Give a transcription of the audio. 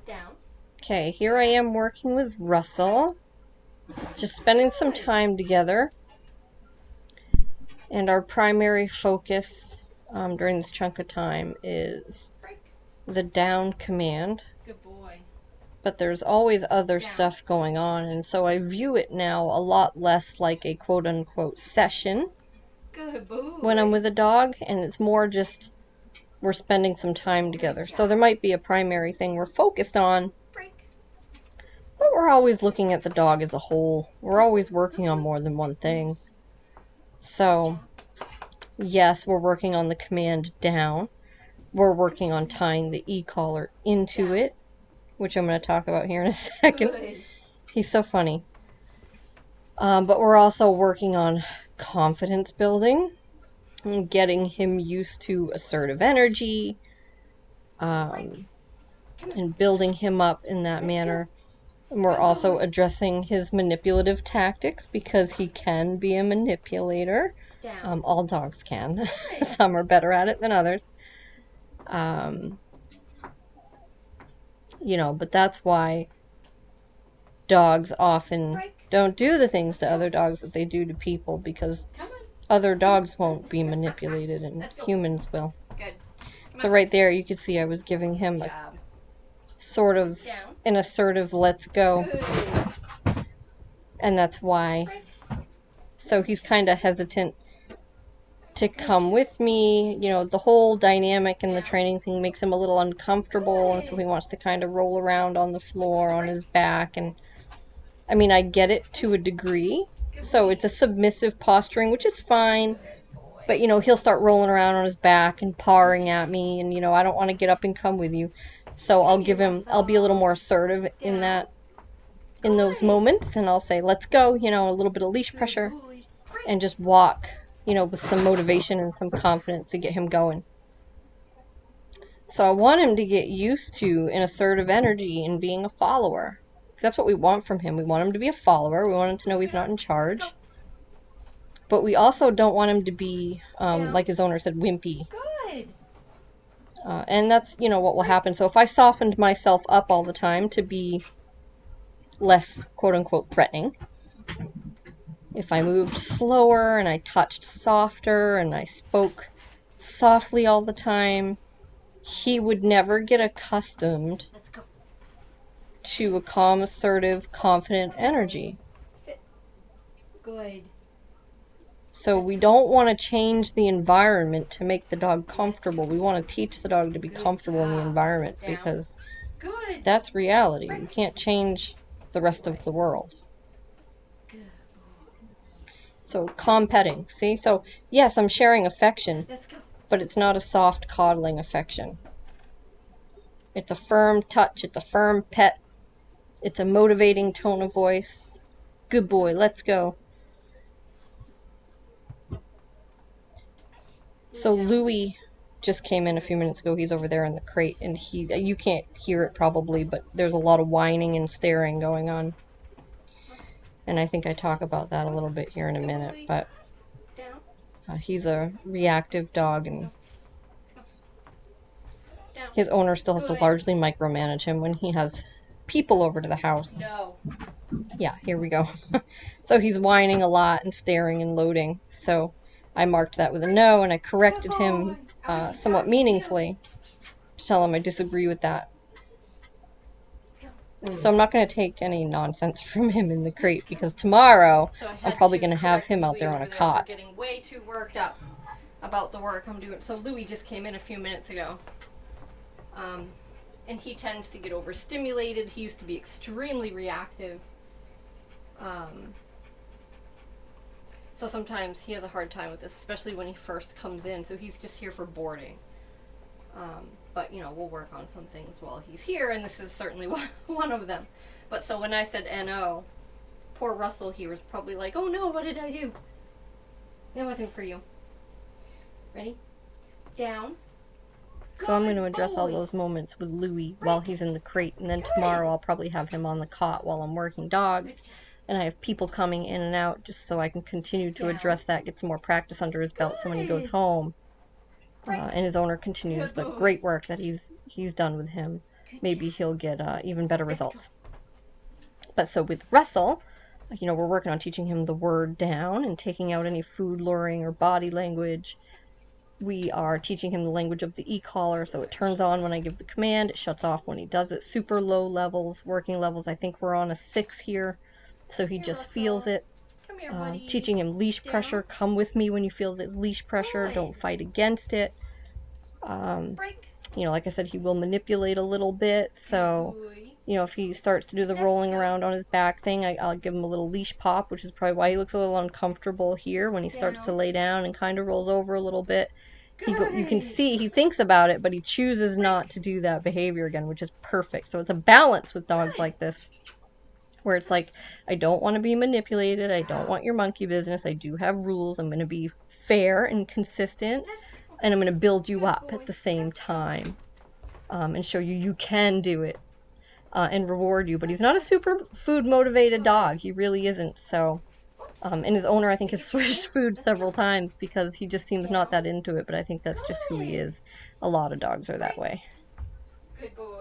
Down. Okay, here I am working with Russell. Just spending some time together. And our primary focus during this chunk of time is the down command. Good boy. But there's always other stuff going on, and so I view it now a lot less like a quote-unquote session. Good boy. When I'm with a dog, and it's more just we're spending some time together. So there might be a primary thing we're focused on, but we're always looking at the dog as a whole. We're always working on more than one thing. So, yes, we're working on the command down. We're working on tying the e-collar into it, which I'm going to talk about here in a second. He's so funny. But we're also working on confidence building, and getting him used to assertive energy, and building him up in that manner. And we're also addressing his manipulative tactics, because he can be a manipulator. All dogs can. Some are better at it than others. You know, but that's why dogs often don't do the things to other dogs that they do to people, because other dogs won't be manipulated and humans will. So right there you can see I was giving him a sort of an assertive let's go. And that's why. So he's kind of hesitant to come with me. You know, the whole dynamic and the training thing makes him a little uncomfortable, and so he wants to kind of roll around on the floor on his back. And I mean, I get it to a degree. So it's a submissive posturing, which is fine. But, you know, he'll start rolling around on his back and pawing at me, and, you know, I don't want to get up and come with you. So I'll be a little more assertive in those moments, and I'll say, let's go, you know, a little bit of leash pressure, and just walk, you know, with some motivation and some confidence to get him going. So I want him to get used to an assertive energy and being a follower. That's what we want from him. We want him to be a follower. We want him to know he's not in charge. But we also don't want him to be, like his owner said, wimpy. Good. And that's, you know, what will happen. So if I softened myself up all the time to be less, quote-unquote, threatening, if I moved slower and I touched softer and I spoke softly all the time, he would never get accustomed to a calm, assertive, confident energy. Sit. Good. So we don't want to change the environment to make the dog comfortable. We want to teach the dog to be comfortable in the environment, because that's reality. You can't change the rest of the world. So calm petting, see? So yes, I'm sharing affection, but it's not a soft coddling affection. It's a firm touch, it's a firm pet, it's a motivating tone of voice. Good boy, let's go. So Louie just came in a few minutes ago. He's over there in the crate, and you can't hear it probably, but there's a lot of whining and staring going on. And I think I talk about that a little bit here in a minute, but he's a reactive dog, and his owner still has to largely micromanage him when he has people over to the house. Yeah, here we go. So he's whining a lot and staring and loading. So I marked that with a no, and I corrected him somewhat meaningfully to tell him I disagree with that. So I'm not going to take any nonsense from him in the crate, because tomorrow I'm probably going to have him out there on a cot. Getting way too worked up about the work I'm doing. So Louie just came in a few minutes ago. And he tends to get overstimulated. He used to be extremely reactive. So sometimes he has a hard time with this, especially when he first comes in. So he's just here for boarding. But, you know, we'll work on some things while he's here, and this is certainly one of them. But so when I said N-O, poor Russell here was probably like, oh no, what did I do? That wasn't for you. Ready? Down. So I'm going to address all those moments with Louie while he's in the crate, and then tomorrow I'll probably have him on the cot while I'm working dogs. And I have people coming in and out just so I can continue to address that, get some more practice under his belt, so when he goes home, and his owner continues the great work that he's done with him. maybe he'll get even better results. But so with Russell, you know, we're working on teaching him the word down and taking out any food luring or body language. We are teaching him the language of the e-collar, so it turns on when I give the command, it shuts off when he does it. Super low levels, working levels, I think we're on a 6 here, so he just feels it. Come here, buddy. Teaching him leash pressure, come with me when you feel the leash pressure, don't fight against it. You know, like I said, he will manipulate a little bit, so, you know, if he starts to do the rolling around on his back thing, I'll give him a little leash pop, which is probably why he looks a little uncomfortable here when he starts to lay down and kind of rolls over a little bit. You can see he thinks about it, but he chooses not to do that behavior again, which is perfect. So it's a balance with dogs like this, where it's like, I don't want to be manipulated, I don't want your monkey business, I do have rules, I'm going to be fair and consistent, and I'm going to build you up at the same time, and show you can do it, and reward you. But he's not a super food motivated dog, he really isn't. So and his owner, I think, has switched food several times because he just seems not that into it, but I think that's just who he is. A lot of dogs are that way. Good boy.